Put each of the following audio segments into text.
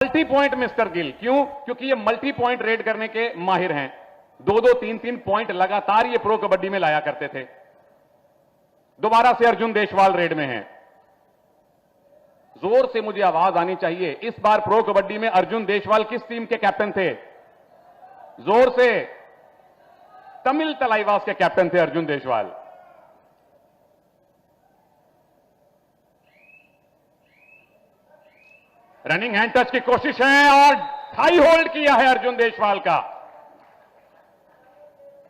Multi point mister Gill. क्यों? क्योंकि ये मल्टी पॉइंट रेड करने के माहिर हैं। 2-2, 3-3 पॉइंट लगातार ये प्रो कबड्डी में लाया करते थे। दोबारा से अर्जुन देशवाल रेड में हैं। जोर से मुझे आवाज आनी चाहिए, इस बार प्रो कबड्डी में अर्जुन देशवाल किस टीम के कैप्टन थे? जोर से। तमिल तलाईवास के कैप्टन थे Arjun Deshwal. Running hand touch की कोशिश है और हाई होल्ड किया है अर्जुन देशवाल का।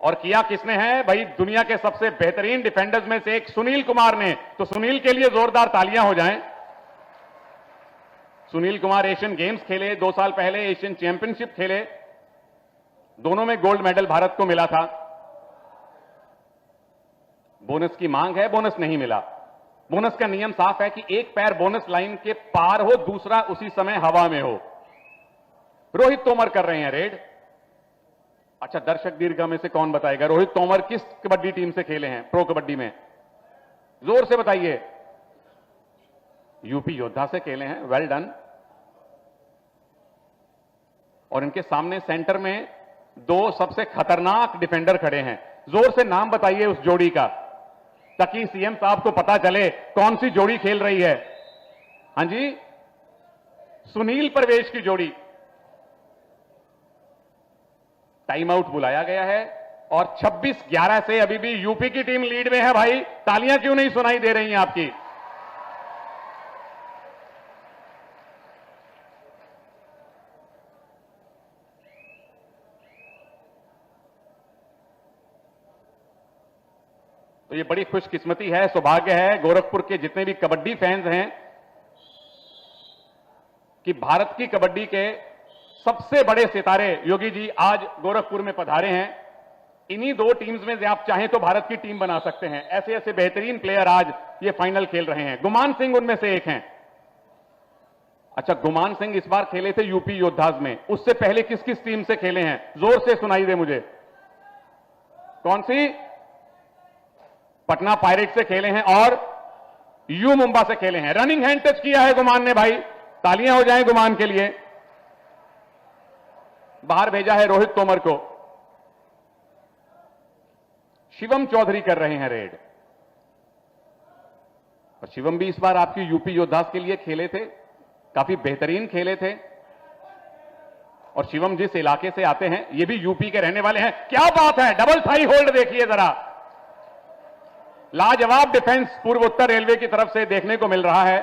और किया किसने है भाई? दुनिया के सबसे बेहतरीन डिफेंडर्स में से एक सुनील कुमार ने। तो सुनील के लिए जोरदार तालियां हो जाएं। सुनील कुमार एशियन गेम्स खेले, 2 साल पहले एशियन चैंपियनशिप खेले, दोनों में गोल्ड मेडल भारत को मिला था। बोनस की मांग है, बोनस नहीं मिला। बोनस का नियम साफ है कि एक पैर बोनस लाइन के पार हो, दूसरा उसी समय हवा में हो। रोहित तोमर कर रहे हैं रेड। अच्छा, दर्शक दीर्घा में से कौन बताएगा रोहित तोमर किस कबड्डी टीम से खेले हैं प्रो कबड्डी में? जोर से बताइए। यूपी योद्धा से खेले हैं। Well done. और इनके सामने सेंटर में 2 सबसे खतरनाक डिफेंडर खड़े हैं। जोर से नाम बताइए उस जोड़ी का, ताकि सीएम साहब को पता चले कौन सी जोड़ी खेल रही है। हां जी, सुनील प्रवेश की जोड़ी। टाइम आउट बुलाया गया है और 26-11 से अभी भी यूपी की टीम लीड में है। भाई तालियां क्यों नहीं सुनाई दे रही हैं आपकी? तो ये बड़ी खुशकिस्मती है, सौभाग्य है गोरखपुर के जितने भी कबड्डी फैंस हैं कि भारत की कबड्डी के सबसे बड़े सितारे योगी जी आज गोरखपुर में पधारे हैं। इन्हीं 2 टीम्स में से आप चाहें तो भारत की टीम बना सकते हैं। ऐसे ऐसे बेहतरीन प्लेयर आज ये फाइनल खेल रहे हैं। गुमान सिंह उनमें से एक हैं। अच्छा, गुमान सिंह इस बार खेले थे यूपी योद्धाज में। उससे पहले किस किस टीम से खेले हैं? जोर से सुनाई दे मुझे। कौन सी? पटना पायरेट से खेले हैं और यू मुंबा से खेले हैं। रनिंग हैंड टच किया है गुमान ने। भाई तालियां हो जाएं गुमान के लिए। बाहर भेजा है रोहित तोमर को। शिवम चौधरी कर रहे हैं रेड। और शिवम भी इस बार आपकी यूपी योद्धास के लिए खेले थे, काफी बेहतरीन खेले थे। और शिवम जिस इलाके से आते हैं ये भी यूपी के रहने वाले हैं। क्या बात है, डबल थाई होल्ड देखिए जरा। लाजवाब डिफेंस पूर्व उत्तर रेलवे की तरफ से देखने को मिल रहा है।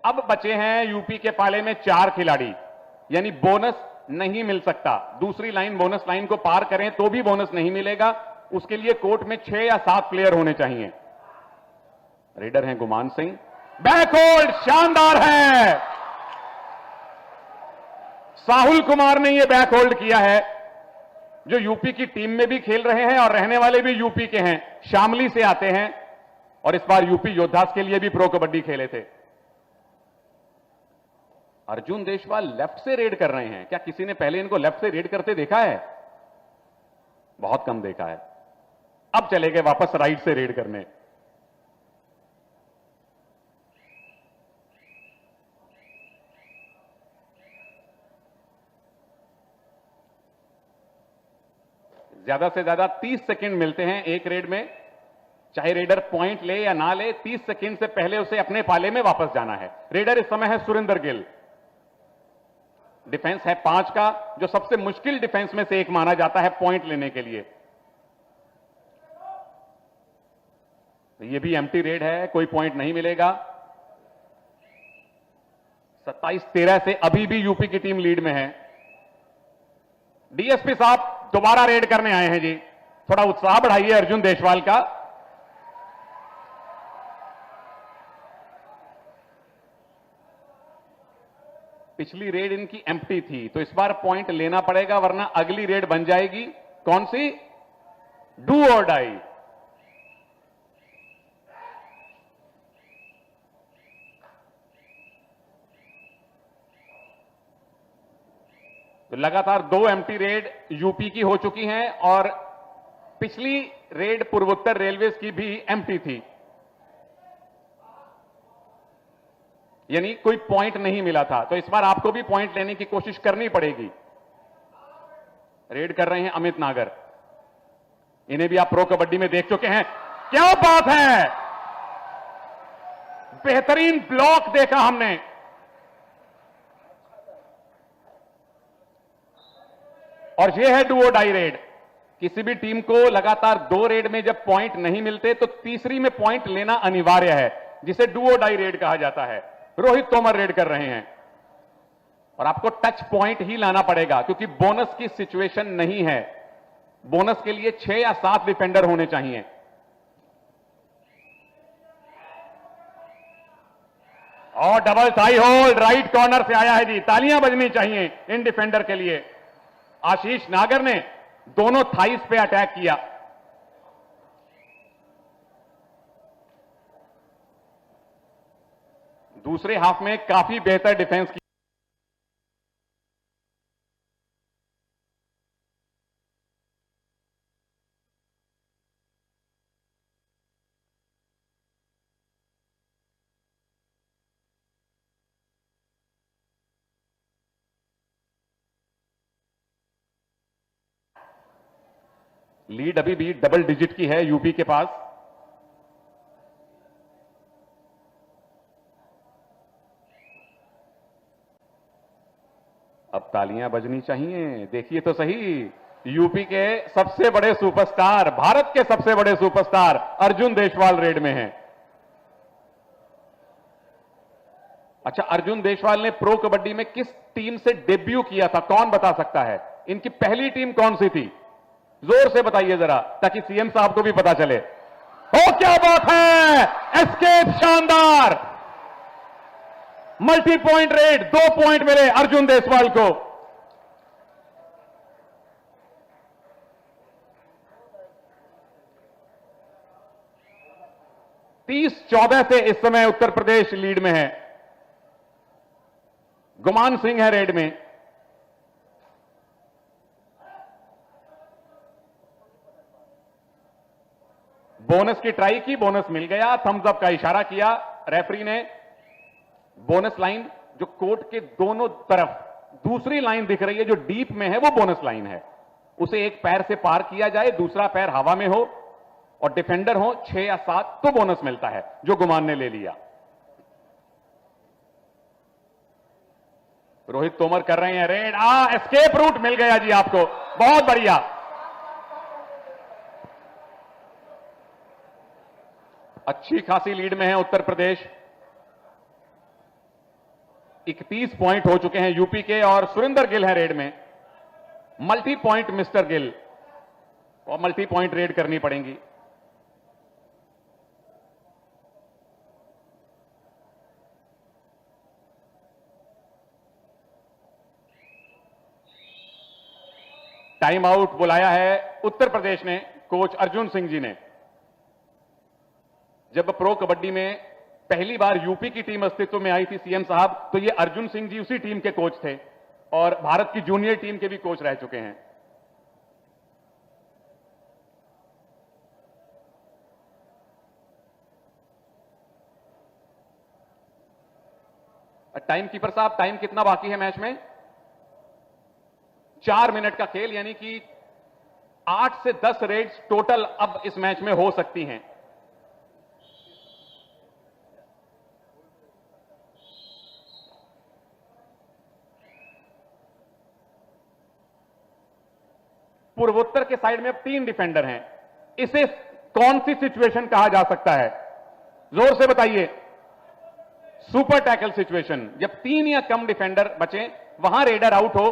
अब बचे हैं यूपी के पाले में 4 खिलाड़ी, यानी बोनस नहीं मिल सकता। दूसरी लाइन बोनस लाइन को पार करें तो भी बोनस नहीं मिलेगा। उसके लिए कोर्ट में 6 या 7 प्लेयर होने चाहिए। रेडर हैं गुमान सिंह। बैक होल्ड शानदार है। साहुल कुमार ने यह बैक होल्ड किया है, जो यूपी की टीम में भी खेल रहे हैं और रहने वाले भी यूपी के हैं। शामली से आते हैं और इस बार यूपी योद्धास के लिए भी प्रो कबड्डी खेले थे। अर्जुन देशवाल लेफ्ट से रेड कर रहे हैं। क्या किसी ने पहले इनको लेफ्ट से रेड करते देखा है? बहुत कम देखा है। अब चले गए वापस राइट से रेड करने। ज्यादा से ज्यादा 30 सेकंड मिलते हैं एक रेड में। चाहे रेडर पॉइंट ले या ना ले, 30 सेकंड से पहले उसे अपने पाले में वापस जाना है। रेडर इस समय है सुरेंद्र गिल। डिफेंस है 5 का, जो सबसे मुश्किल डिफेंस में से एक माना जाता है पॉइंट लेने के लिए। यह भी एम्प्टी रेड है, कोई पॉइंट नहीं मिलेगा। 27-13 से अभी भी यूपी की टीम लीड में है। डीएसपी साहब दोबारा रेड करने आए हैं जी। थोड़ा उत्साह बढ़ाइए अर्जुन देशवाल का। पिछली रेड इनकी एम्प्टी थी, तो इस बार पॉइंट लेना पड़ेगा, वरना अगली रेड बन जाएगी कौन सी? डू और डाई। तो लगातार 2 एम्प्टी रेड यूपी की हो चुकी हैं और पिछली रेड पूर्वोत्तर रेलवे की भी एम्प्टी थी। यानी कोई पॉइंट नहीं मिला था, तो इस बार आपको भी पॉइंट लेने की कोशिश करनी पड़ेगी। रेड कर रहे हैं अमित नागर, इन्हें भी आप प्रो कबड्डी में देख चुके हैं। क्या बात है, बेहतरीन ब्लॉक देखा हमने। और यह है डू और डाई रेड। किसी भी टीम को लगातार 2 रेड में जब पॉइंट नहीं मिलते तो तीसरी में पॉइंट लेना अनिवार्य है, जिसे डू और डाई रेड कहा जाता है। रोहित तोमर रेड कर रहे हैं और आपको टच पॉइंट ही लाना पड़ेगा, क्योंकि बोनस की सिचुएशन नहीं है। बोनस के लिए 6 या 7 डिफेंडर होने चाहिए। और double tie hold right corner से आया है जी, तालियां बजनी चाहिए इन डिफेंडर के लिए। आशीष नागर ने दोनों थाइस पे अटैक किया। दूसरे हाफ में काफी बेहतर डिफेंस की। लीड अभी भी डबल डिजिट की है यूपी के पास। अब तालियां बजनी चाहिए। देखिए तो सही, यूपी के सबसे बड़े सुपरस्टार, भारत के सबसे बड़े सुपरस्टार अर्जुन देशवाल रेड में हैं। अच्छा, अर्जुन देशवाल ने प्रो कबड्डी में किस टीम से डेब्यू किया था, कौन बता सकता है? इनकी पहली टीम कौन सी थी? जोर से बताइए जरा, ताकि सीएम साहब को भी पता चले। ओ क्या बात है, एस्केप शानदार, मल्टी पॉइंट रेड, 2 पॉइंट मिले अर्जुन देशवाल को। तीस 14 से इस समय उत्तर प्रदेश लीड में है। गुमान सिंह है रेड में। बोनस की ट्राई की, बोनस मिल गया, थम्स अप का इशारा किया रेफरी ने। बोनस लाइन जो कोर्ट के दोनों तरफ दूसरी लाइन दिख रही है, जो डीप में है, वो बोनस लाइन है। उसे एक पैर से पार किया जाए, दूसरा पैर हवा में हो और डिफेंडर हो 6 या 7 तो बोनस मिलता है, जो गुमान ने ले लिया। रोहित तोमर कर रहे हैं रेड। एस्केप रूट मिल गया जी आपको, बहुत बढ़िया। अच्छी खासी लीड में है उत्तर प्रदेश। 31 पॉइंट हो चुके हैं यूपी के, और सुरेंद्र गिल है रेड में। मल्टी पॉइंट मिस्टर गिल, और मल्टी पॉइंट रेड करनी पड़ेंगी। टाइम आउट बुलाया है उत्तर प्रदेश ने, कोच अर्जुन सिंह जी ने। जब प्रो कबड्डी में पहली बार यूपी की टीम अस्तित्व में आई थी सीएम साहब, तो ये अर्जुन सिंह जी उसी टीम के कोच थे और भारत की जूनियर टीम के भी कोच रह चुके हैं। टाइम कीपर साहब, टाइम कितना बाकी है मैच में? 4 मिनट का खेल, यानी कि 8 से 10 रेड्स टोटल अब इस मैच में हो सकती हैं। पूर्वोत्तर के साइड में अब 3 डिफेंडर हैं। इसे कौन सी सिचुएशन कहा जा सकता है? जोर से बताइए। Super tackle situation. जब 3 या कम डिफेंडर बचे, वहां रेडर आउट हो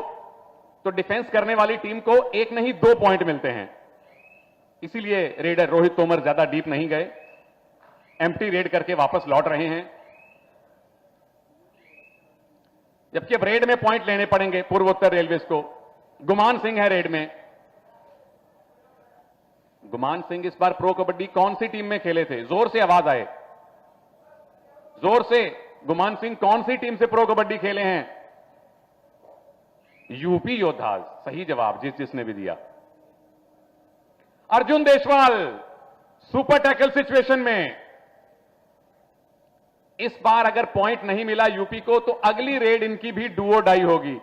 तो डिफेंस करने वाली टीम को 1 नहीं 2 पॉइंट मिलते हैं। इसीलिए रेडर रोहित तोमर ज्यादा डीप नहीं गए, एम्प्टी रेड करके वापस लौट रहे हैं। जबकि अब रेड में पॉइंट लेने पड़ेंगे पूर्वोत्तर रेलवेज को। गुमान सिंह है रेड में। गुमान सिंह इस बार प्रो कबड्डी कौन सी टीम में खेले थे? जोर से आवाज आए, जोर से। गुमान सिंह कौन सी टीम से प्रो कबड्डी खेले हैं? यूपी योद्धाज, सही जवाब जिसने भी दिया। Arjun Deshwal super tackle situation में इस बार अगर पॉइंट नहीं मिला यूपी को तो अगली रेड इनकी भी डू और डाई होगी।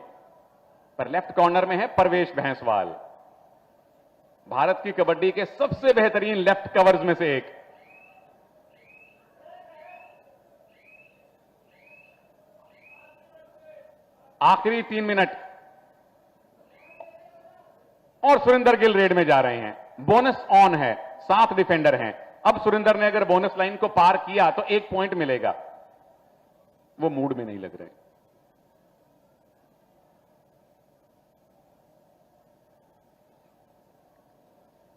पर लेफ्ट कॉर्नर में है परवेश भैंसवाल, भारत की कबड्डी के सबसे बेहतरीन लेफ्ट कवर्स में से एक। आखिरी 3 मिनट और सुरेंद्र गिल रेड में जा रहे हैं। बोनस ऑन है, 7 डिफेंडर हैं। अब सुरेंद्र ने अगर बोनस लाइन को पार किया तो 1 पॉइंट मिलेगा। वो मूड में नहीं लग रहे।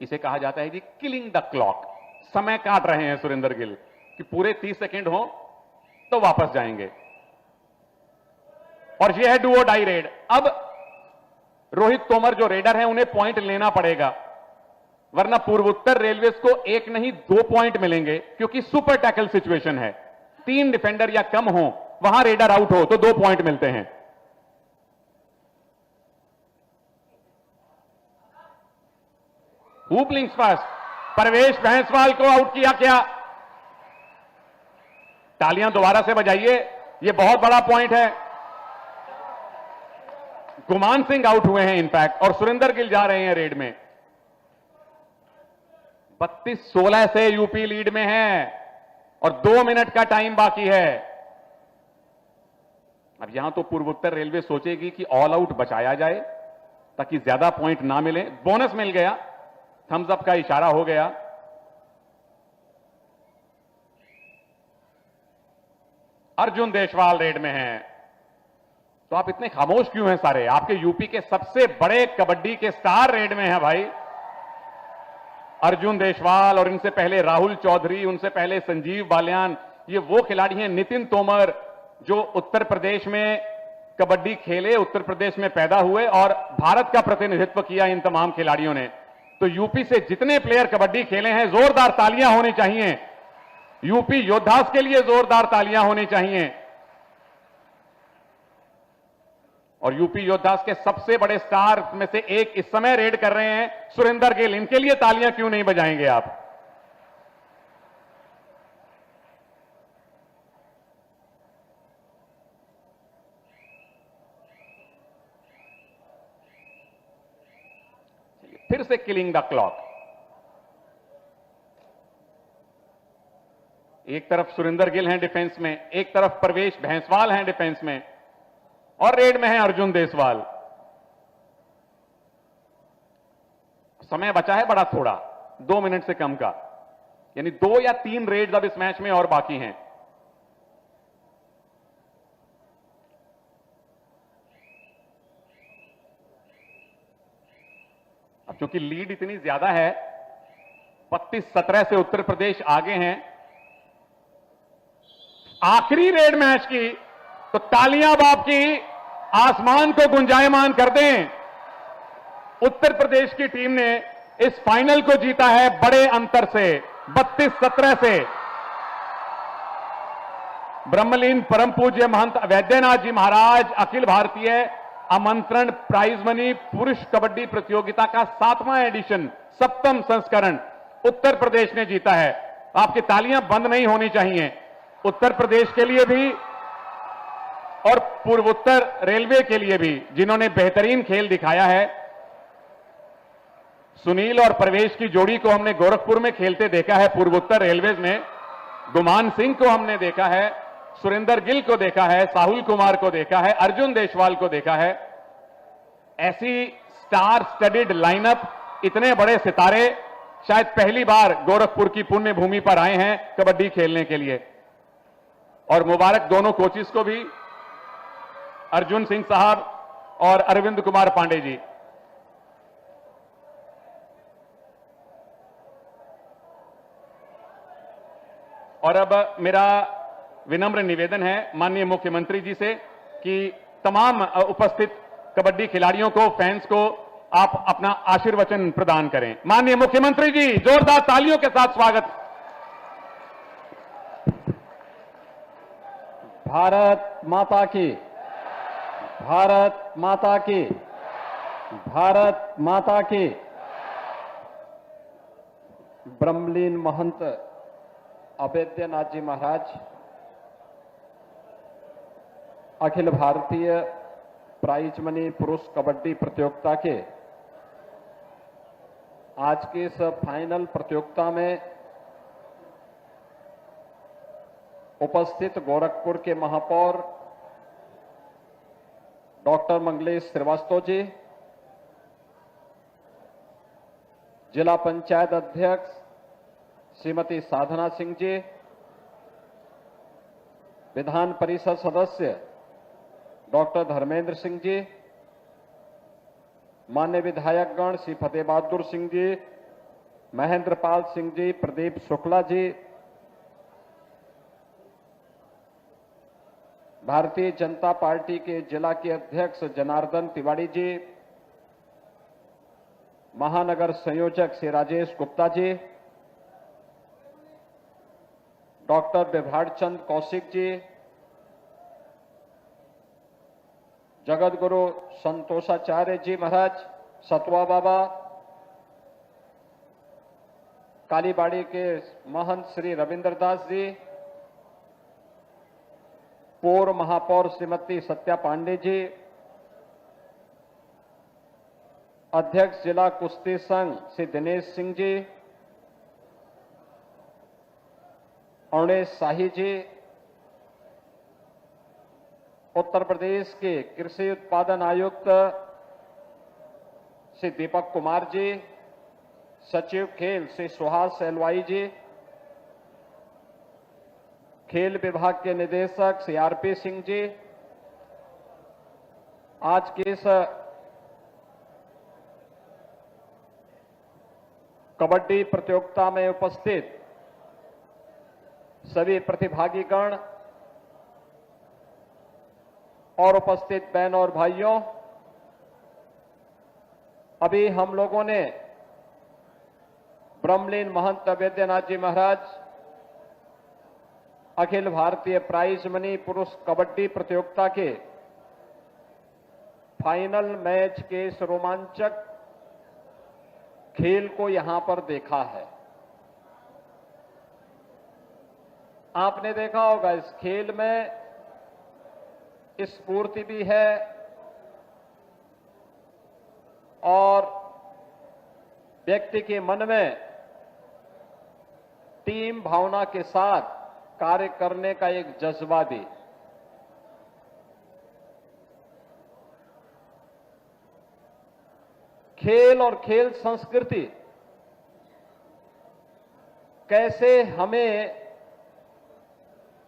इसे कहा जाता है जी किलिंग द क्लॉक। समय काट रहे हैं सुरेंद्र गिल कि पूरे 30 सेकेंड हो तो वापस जाएंगे। और यह है डू और डाई रेड। अब रोहित तोमर जो रेडर हैं उन्हें पॉइंट लेना पड़ेगा, वरना पूर्वोत्तर रेलवेज को 1 नहीं 2 पॉइंट मिलेंगे, क्योंकि सुपर टैकल सिचुएशन है। 3 डिफेंडर या कम हो, वहां रेडर आउट हो तो 2 पॉइंट मिलते हैं। हुप लिंक्स फर्स्ट, परवेश भैंसवाल को आउट किया क्या? तालियां दोबारा से बजाइए, यह बहुत बड़ा पॉइंट है। गुमान सिंह आउट हुए हैं इनफैक्ट, और सुरेंद्र गिल जा रहे हैं रेड में। 32-16 से यूपी लीड में है और 2 मिनट का टाइम बाकी है। अब यहां तो पूर्वोत्तर रेलवे सोचेगी कि ऑल आउट बचाया जाए ताकि ज्यादा पॉइंट ना मिले। बोनस मिल गया, थम्स अप का इशारा हो गया। अर्जुन देशवाल रेड में हैं। तो आप इतने खामोश क्यों हैं सारे? आपके यूपी के सबसे बड़े कबड्डी के स्टार रेड में हैं भाई। अर्जुन देशवाल, और इनसे पहले राहुल चौधरी, उनसे पहले संजीव बालियान। ये वो खिलाड़ी हैं, नितिन तोमर, जो उत्तर प्रदेश में कबड्डी खेले, उत्तर प्रदेश में पैदा हुए और भारत का प्रतिनिधित्व किया इन तमाम खिलाड़ियों ने। तो यूपी से जितने प्लेयर कबड्डी खेले हैं, जोरदार तालियां होनी चाहिए। यूपी योद्धास के लिए जोरदार तालियां होनी चाहिए। और यूपी योद्धास के सबसे बड़े स्टार में से एक इस समय रेड कर रहे हैं सुरेंद्र गिल। इनके लिए तालियां क्यों नहीं बजाएंगे आप? फिर से किलिंग द क्लॉक। एक तरफ सुरेंद्र गिल हैं डिफेंस में, एक तरफ परवेश भैंसवाल हैं डिफेंस में, और रेड में है अर्जुन देशवाल। समय बचा है बड़ा थोड़ा, 2 मिनट से कम का, यानी 2 या 3 रेड्स अब इस मैच में और बाकी हैं। अब चूंकि लीड इतनी ज्यादा है, 32-17 से उत्तर प्रदेश आगे हैं। आखिरी रेड मैच की, तो तालियां बाप की आसमान को गुंजायमान कर दें। उत्तर प्रदेश की टीम ने इस फाइनल को जीता है बड़े अंतर से, 32-17 से। ब्रह्मलीन परम पूज्य महंत वैद्यनाथ जी महाराज अखिल भारतीय आमंत्रण प्राइज मनी पुरुष कबड्डी प्रतियोगिता का 7वां एडिशन, 7वां संस्करण उत्तर प्रदेश ने जीता है। आपकी तालियां बंद नहीं होनी चाहिए, उत्तर प्रदेश के लिए भी और पूर्वोत्तर रेलवे के लिए भी, जिन्होंने बेहतरीन खेल दिखाया है। सुनील और प्रवेश की जोड़ी को हमने गोरखपुर में खेलते देखा है पूर्वोत्तर रेलवेज में। गुमान सिंह को हमने देखा है, सुरेंद्र गिल को देखा है, साहुल कुमार को देखा है, अर्जुन देशवाल को देखा है। ऐसी स्टार स्टडीड लाइनअप, इतने बड़े सितारे शायद पहली बार गोरखपुर की पुण्य भूमि पर आए हैं कबड्डी खेलने के लिए। और मुबारक दोनों कोचिस को भी, अर्जुन सिंह साहब और अरविंद कुमार पांडे जी। और अब मेरा विनम्र निवेदन है माननीय मुख्यमंत्री जी से कि तमाम उपस्थित कबड्डी खिलाड़ियों को, फैंस को आप अपना आशीर्वचन प्रदान करें। माननीय मुख्यमंत्री जी, जोरदार तालियों के साथ स्वागत। भारत माता की, भारत माता की, भारत माता की। ब्रह्मलीन महंत अवैद्यनाथ जी महाराज अखिल भारतीय प्राइज मनी पुरुष कबड्डी प्रतियोगिता के आज के इस फाइनल प्रतियोगिता में उपस्थित गोरखपुर के महापौर डॉक्टर मंगलेश श्रीवास्तव जी, जिला पंचायत अध्यक्ष श्रीमती साधना सिंह जी, विधान परिषद सदस्य डॉक्टर धर्मेंद्र सिंह जी, मान्य विधायकगण श्री फतेह बहादुर सिंह जी, महेंद्र पाल सिंह जी, प्रदीप शुक्ला जी, भारतीय जनता पार्टी के जिला के अध्यक्ष जनार्दन तिवारी जी, महानगर संयोजक श्री राजेश गुप्ता जी, डॉक्टर विभाड़ चंद कौशिक जी, जगत गुरु संतोषाचार्य जी महाराज, सतवा बाबा, कालीबाड़ी के महंत श्री रविंद्र दास जी, पूर्व महापौर श्रीमती सत्या पांडे जी, अध्यक्ष जिला कुश्ती संघ श्री दिनेश सिंह जी, अरुणेश शाही जी, उत्तर प्रदेश के कृषि उत्पादन आयुक्त श्री दीपक कुमार जी, सचिव खेल श्री सुहास एलवाई जी, खेल विभाग के निदेशक श्री आरपी सिंह जी, आज के इस कबड्डी प्रतियोगिता में उपस्थित सभी प्रतिभागीगण और उपस्थित बहनों और भाइयों, अभी हम लोगों ने ब्रह्मलीन महंत वैद्यनाथ जी महाराज अखिल भारतीय प्राइज मनी पुरुष कबड्डी प्रतियोगिता के फाइनल मैच के इस रोमांचक खेल को यहां पर देखा है। आपने देखा होगा इस खेल में स्फूर्ति भी है और व्यक्ति के मन में टीम भावना के साथ कार्य करने का एक जज्बा भी। खेल और खेल संस्कृति कैसे हमें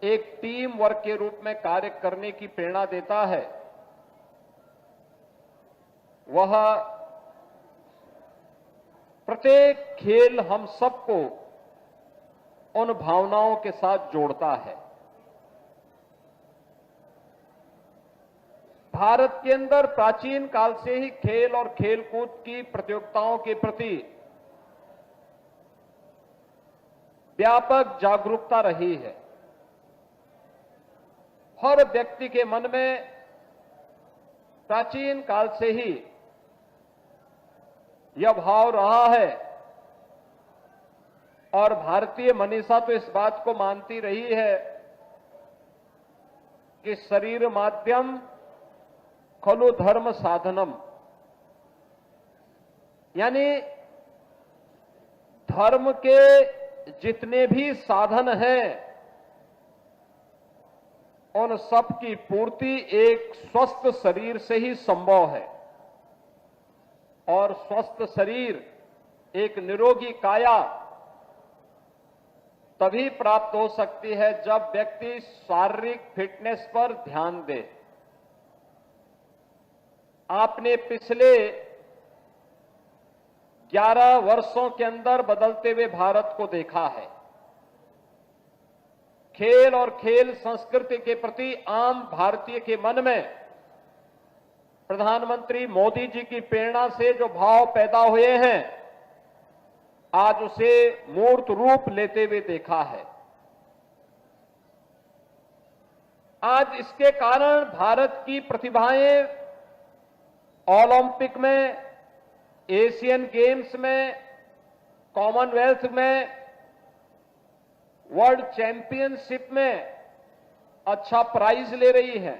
एक टीम वर्क के रूप में कार्य करने की प्रेरणा देता है, वह प्रत्येक खेल हम सबको उन भावनाओं के साथ जोड़ता है। भारत के अंदर प्राचीन काल से ही खेल और खेलकूद की प्रतियोगिताओं के प्रति व्यापक जागरूकता रही है। हर व्यक्ति के मन में प्राचीन काल से ही यह भाव रहा है और भारतीय मनीषा तो इस बात को मानती रही है कि शरीर माध्यम खलु धर्म साधनम, यानी धर्म के जितने भी साधन हैं उन सब की पूर्ति एक स्वस्थ शरीर से ही संभव है और स्वस्थ शरीर, एक निरोगी काया तभी प्राप्त हो सकती है जब व्यक्ति शारीरिक फिटनेस पर ध्यान दे। आपने पिछले 11 वर्षों के अंदर बदलते हुए भारत को देखा है। खेल और खेल संस्कृति के प्रति आम भारतीय के मन में प्रधानमंत्री मोदी जी की प्रेरणा से जो भाव पैदा हुए हैं, आज उसे मूर्त रूप लेते हुए देखा है। आज इसके कारण भारत की प्रतिभाएं ओलंपिक में, एशियन गेम्स में, कॉमनवेल्थ में, वर्ल्ड चैंपियनशिप में अच्छा प्राइज ले रही है।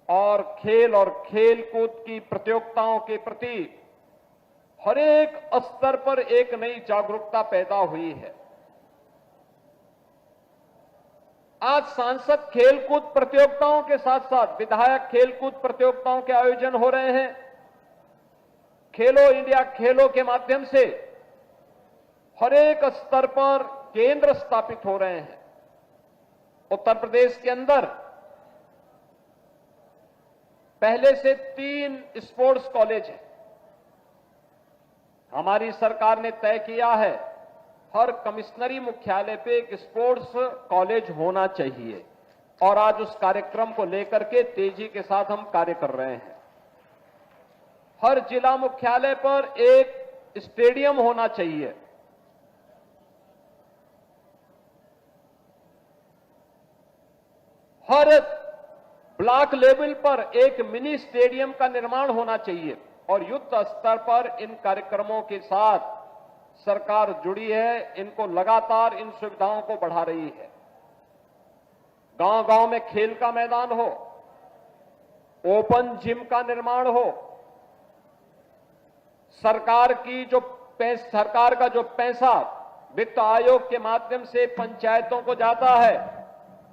और खेल कूद की प्रतियोगिताओं के प्रति हर एक स्तर पर एक नई जागरूकता पैदा हुई है। आज सांसद खेलकूद प्रतियोगिताओं के साथ साथ विधायक खेलकूद प्रतियोगिताओं के आयोजन हो रहे हैं। खेलो इंडिया खेलों के माध्यम से हर एक स्तर पर केंद्र स्थापित हो रहे हैं। उत्तर प्रदेश के अंदर पहले से 3 स्पोर्ट्स कॉलेज हैं। हमारी सरकार ने तय किया है हर कमिश्नरी मुख्यालय पे एक स्पोर्ट्स कॉलेज होना चाहिए और आज उस कार्यक्रम को लेकर के तेजी के साथ हम कार्य कर रहे हैं। हर जिला मुख्यालय पर एक स्टेडियम होना चाहिए। हर ब्लॉक लेवल पर एक मिनी स्टेडियम का निर्माण होना चाहिए और युद्ध स्तर पर इन कार्यक्रमों के साथ सरकार जुड़ी है। इनको लगातार इन सुविधाओं को बढ़ा रही है। गांव-गांव में खेल का मैदान हो, ओपन जिम का निर्माण हो, सरकार का जो पैसा वित्त आयोग के माध्यम से पंचायतों को जाता है,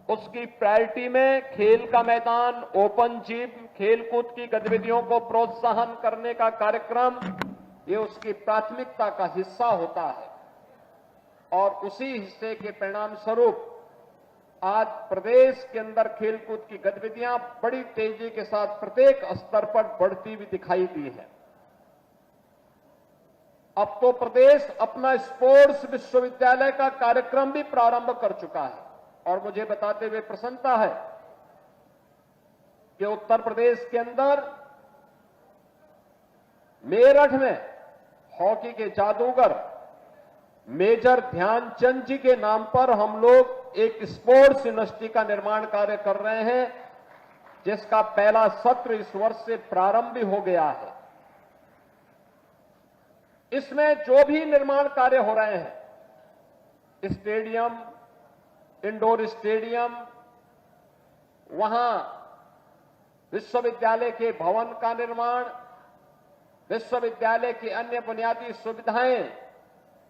उसकी प्रायोरिटी में खेल का मैदान, ओपन जिम, खेलकूद की गतिविधियों को प्रोत्साहन करने का कार्यक्रम, ये उसकी प्राथमिकता का हिस्सा होता है और उसी हिस्से के परिणाम स्वरूप आज प्रदेश के अंदर खेलकूद की गतिविधियां बड़ी तेजी के साथ प्रत्येक स्तर पर बढ़ती हुई दिखाई दी है। अब तो प्रदेश अपना स्पोर्ट्स विश्वविद्यालय का कार्यक्रम भी प्रारंभ कर चुका है और मुझे बताते हुए प्रसन्नता है कि उत्तर प्रदेश के अंदर मेरठ में हॉकी के जादूगर मेजर ध्यानचंद जी के नाम पर हम लोग एक स्पोर्ट्स यूनिवर्सिटी का निर्माण कार्य कर रहे हैं, जिसका पहला सत्र इस वर्ष से प्रारंभ भी हो गया है। इसमें जो भी निर्माण कार्य हो रहे हैं, स्टेडियम, इंडोर स्टेडियम, वहां विश्वविद्यालय के भवन का निर्माण, विश्वविद्यालय की अन्य बुनियादी सुविधाएं,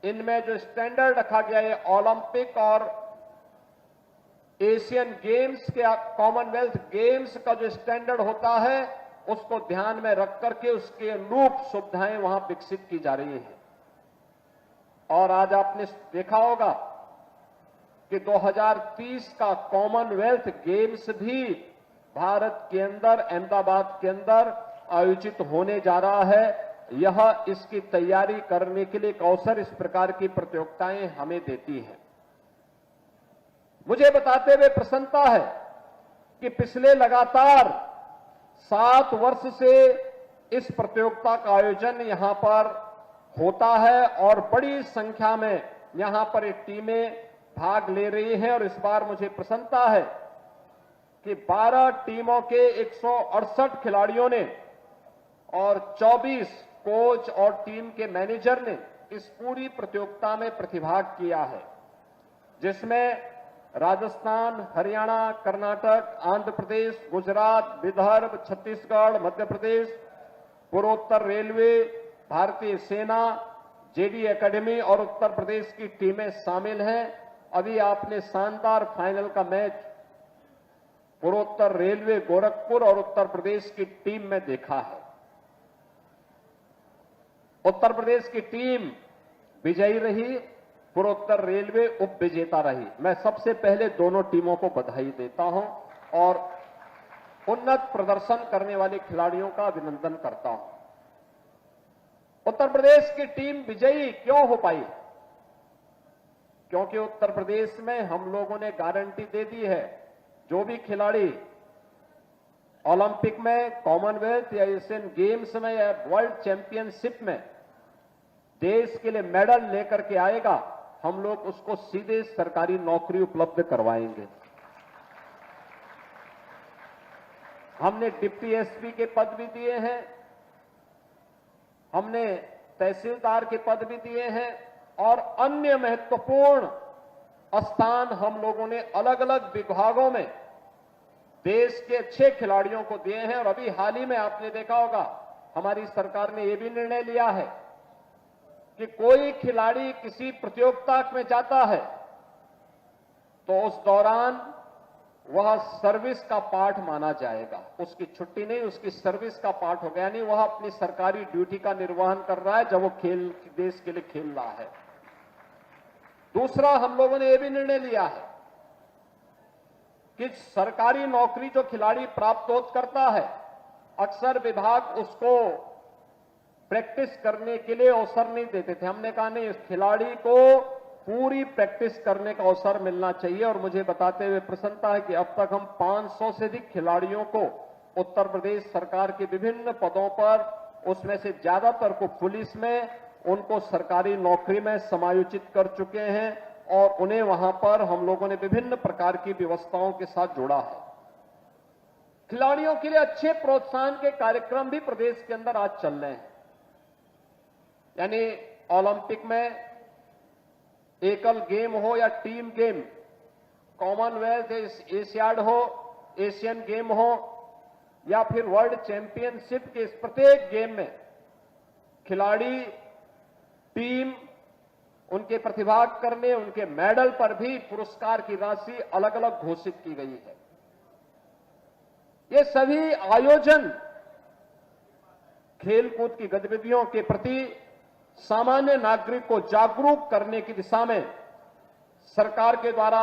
इनमें जो स्टैंडर्ड रखा गया है ओलंपिक और एशियन गेम्स के, कॉमनवेल्थ गेम्स का जो स्टैंडर्ड होता है, उसको ध्यान में रख करके उसके अनुरूप सुविधाएं वहां विकसित की जा रही हैं। और आज आपने देखा होगा कि 2030 का कॉमनवेल्थ गेम्स भी भारत के अंदर, अहमदाबाद के अंदर आयोजित होने जा रहा है। यह इसकी तैयारी करने के लिए एक अवसर इस प्रकार की प्रतियोगिताएं हमें देती है। मुझे बताते हुए प्रसन्नता है कि पिछले लगातार 7 वर्ष से इस प्रतियोगिता का आयोजन यहां पर होता है और बड़ी संख्या में यहां पर एक टीमें भाग ले रही हैं और इस बार मुझे प्रसन्नता है कि 12 टीमों के 168 खिलाड़ियों ने और 24 कोच और टीम के मैनेजर ने इस पूरी प्रतियोगिता में प्रतिभाग किया है, जिसमें राजस्थान, हरियाणा, कर्नाटक, आंध्र प्रदेश, गुजरात, विदर्भ, छत्तीसगढ़, मध्य प्रदेश, पूर्वोत्तर रेलवे, भारतीय सेना, जेडी एकेडमी और उत्तर प्रदेश की टीमें शामिल हैं। अभी आपने शानदार फाइनल का मैच पूर्वोत्तर रेलवे गोरखपुर और उत्तर प्रदेश की टीम में देखा है। उत्तर प्रदेश की टीम विजयी रही, पूर्वोत्तर रेलवे उप विजेता रही। मैं सबसे पहले दोनों टीमों को बधाई देता हूं और उन्नत प्रदर्शन करने वाले खिलाड़ियों का अभिनंदन करता हूं। उत्तर प्रदेश की टीम विजयी क्यों हो पाई? क्योंकि उत्तर प्रदेश में हम लोगों ने गारंटी दे दी है, जो भी खिलाड़ी ओलंपिक में, कॉमनवेल्थ या एशियन गेम्स में या वर्ल्ड चैंपियनशिप में देश के लिए मेडल लेकर के आएगा, हम लोग उसको सीधे सरकारी नौकरी उपलब्ध करवाएंगे। हमने डिप्टी एसपी के पद भी दिए हैं, हमने तहसीलदार के पद भी दिए हैं और अन्य महत्वपूर्ण स्थान हम लोगों ने अलग अलग विभागों में देश के अच्छे खिलाड़ियों को दिए हैं। और अभी हाल ही में आपने देखा होगा, हमारी सरकार ने यह भी निर्णय लिया है कि कोई खिलाड़ी किसी प्रतियोगिता में जाता है तो उस दौरान वह सर्विस का पार्ट माना जाएगा। उसकी छुट्टी नहीं, उसकी सर्विस का पार्ट हो गया, यानी वह अपनी सरकारी ड्यूटी का निर्वहन कर रहा है जब वो देश के लिए खेल रहा है। दूसरा, हम लोगों ने यह भी निर्णय लिया है कि सरकारी नौकरी जो खिलाड़ी प्राप्त करता है, अक्सर विभाग उसको प्रैक्टिस करने के लिए अवसर नहीं देते थे। हमने कहा नहीं, इस खिलाड़ी को पूरी प्रैक्टिस करने का अवसर मिलना चाहिए। और मुझे बताते हुए प्रसन्नता है कि अब तक हम 500 से अधिक खिलाड़ियों को उत्तर प्रदेश सरकार के विभिन्न पदों पर, उसमें से ज्यादातर को पुलिस में, उनको सरकारी नौकरी में समायोजित कर चुके हैं और उन्हें वहां पर हम लोगों ने विभिन्न प्रकार की व्यवस्थाओं के साथ जोड़ा है। खिलाड़ियों के लिए अच्छे प्रोत्साहन के कार्यक्रम भी प्रदेश के अंदर आज चल रहे हैं। यानी ओलंपिक में एकल गेम हो या टीम गेम, कॉमनवेल्थ एशियाड हो, एशियन गेम हो या फिर वर्ल्ड चैंपियनशिप के इस प्रत्येक गेम में खिलाड़ी, टीम, उनके प्रतिभाग करने, उनके मेडल पर भी पुरस्कार की राशि अलग अलग घोषित की गई है। ये सभी आयोजन खेलकूद की गतिविधियों के प्रति सामान्य नागरिक को जागरूक करने की दिशा में सरकार के द्वारा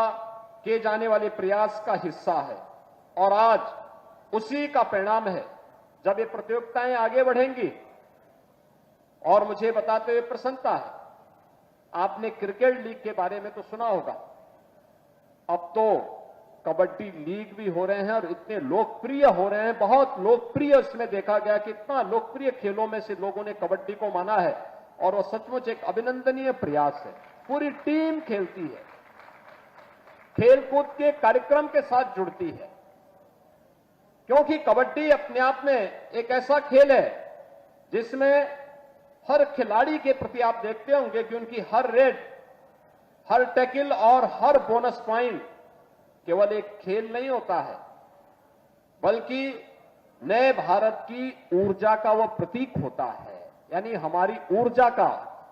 किए जाने वाले प्रयास का हिस्सा है। और आज उसी का परिणाम है जब ये प्रतियोगिताएं आगे बढ़ेंगी। और मुझे बताते हुए प्रसन्नता है, आपने क्रिकेट लीग के बारे में तो सुना होगा, अब तो कबड्डी लीग भी हो रहे हैं और इतने लोकप्रिय हो रहे हैं, बहुत लोकप्रिय। इसमें देखा गया कि इतना लोकप्रिय खेलों में से लोगों ने कबड्डी को माना है और वो सचमुच एक अभिनंदनीय प्रयास है। पूरी टीम खेलती है, खेलकूद के कार्यक्रम के साथ जुड़ती है, क्योंकि कबड्डी अपने आप में एक ऐसा खेल है जिसमें हर खिलाड़ी के प्रति आप देखते होंगे कि उनकी हर रेड, हर टैकल और हर बोनस पॉइंट केवल एक खेल नहीं होता है, बल्कि नए भारत की ऊर्जा का वह प्रतीक होता है। यानी हमारी ऊर्जा का,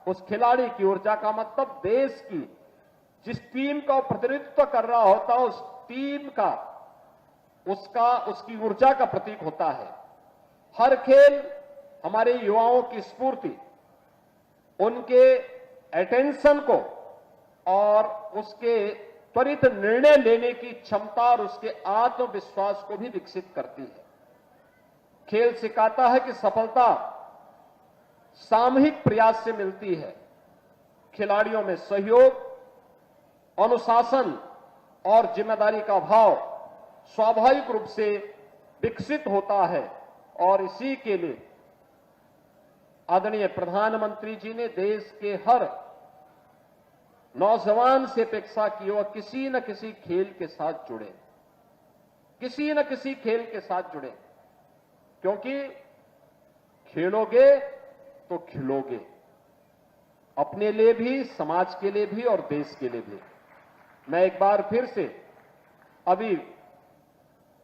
उस खिलाड़ी की ऊर्जा का मतलब देश की जिस टीम का प्रतिनिधित्व कर रहा होता है, उस टीम का, उसकी ऊर्जा का प्रतीक होता है। हर खेल हमारे युवाओं की स्फूर्ति, उनके अटेंशन को और उसके त्वरित निर्णय लेने की क्षमता और उसके आत्मविश्वास को भी विकसित करती है। खेल सिखाता है कि सफलता सामूहिक प्रयास से मिलती है। खिलाड़ियों में सहयोग, अनुशासन और जिम्मेदारी का भाव स्वाभाविक रूप से विकसित होता है। और इसी के लिए आदरणीय प्रधानमंत्री जी ने देश के हर नौजवान से अपेक्षा की वह किसी न किसी खेल के साथ जुड़े, किसी न किसी खेल के साथ जुड़े, क्योंकि खेलोगे तो खिलोगे, अपने लिए भी, समाज के लिए भी और देश के लिए भी। मैं एक बार फिर से अभी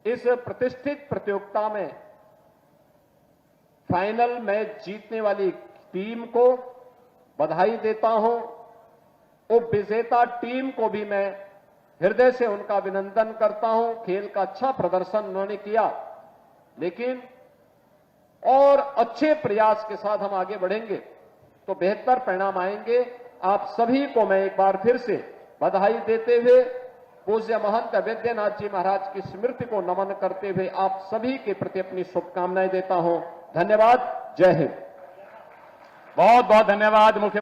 इस प्रतिष्ठित प्रतियोगिता में फाइनल मैच जीतने वाली टीम को बधाई देता हूं। उप विजेता टीम को भी मैं हृदय से उनका अभिनंदन करता हूं। खेल का अच्छा प्रदर्शन उन्होंने किया, लेकिन और अच्छे प्रयास के साथ हम आगे बढ़ेंगे तो बेहतर परिणाम आएंगे। आप सभी को मैं एक बार फिर से बधाई देते हुए पूज्य महंत वैद्यनाथ जी महाराज की स्मृति को नमन करते हुए आप सभी के प्रति अपनी शुभकामनाएं देता हूं। धन्यवाद। जय हिंद। बहुत बहुत धन्यवाद मुख्य